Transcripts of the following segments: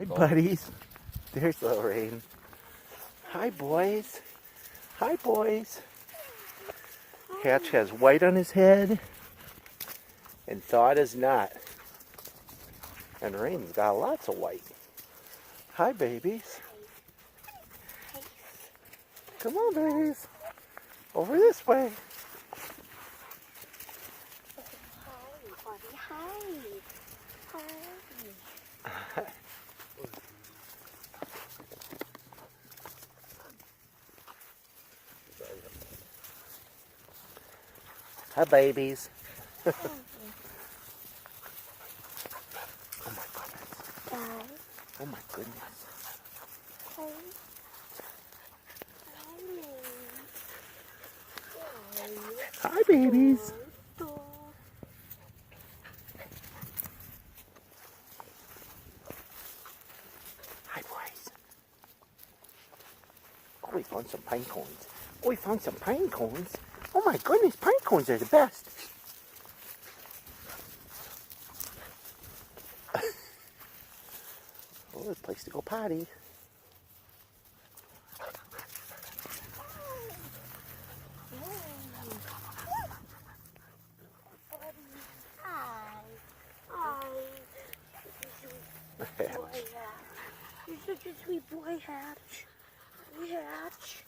Hi, buddies. There's Lorraine. Hi, boys. Hi, boys. Hatch has white on his head, and Thaw does not. And Rain's got lots of white. Hi, babies. Come on, babies. Over this way. Hi, buddy. Hi. Hi. Hi, babies. Oh my goodness. Oh my goodness. Hi, babies. Hi, boys. Oh, we found some pine cones. Oh, we found some pine cones. Oh my goodness, pine cones are the best. Oh, there's a place to go potty. You're such a sweet boy, Hatch. Hatch.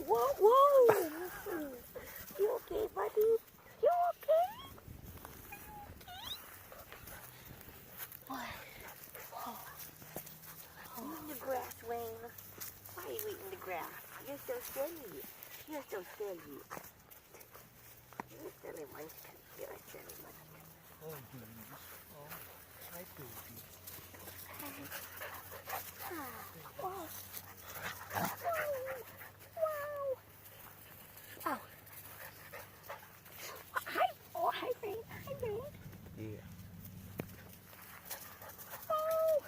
Whoa, whoa. You okay, buddy? You okay? What? Whoa. Eating the grass, Wayne. Why are you eating the grass? You're so silly. You're so silly. You're silly munchkin. You're a silly munchkin. Oh, goodness. Oh, hi, baby. Wow. Oh. Hi. Oh, hi, Rain. Hi, Rain. Yeah. Oh.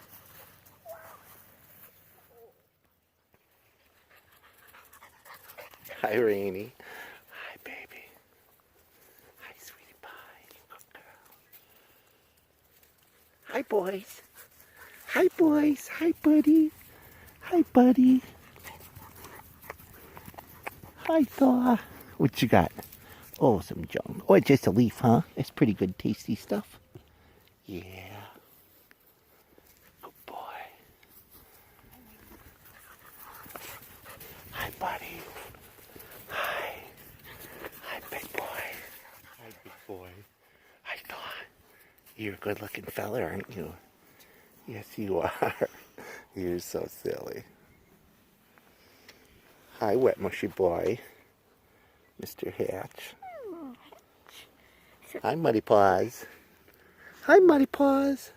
Hi, Rainy. Hi, baby. Hi, sweetie pie. Good girl. Hi, boys. Hi, boys. Hi, buddy. Hi, buddy. Hi, Thaw. What you got? Oh, some junk. Oh, it's just a leaf, huh? It's pretty good, tasty stuff. Yeah. Good boy. Hi, buddy. Hi. Hi, big boy. Hi, big boy. Hi, Thaw. You're a good-looking fella, aren't you? Yes, you are. You're so silly. Hi, wet mushy boy. Mr. Hatch. Hi, Muddy Paws. Hi, Muddy Paws.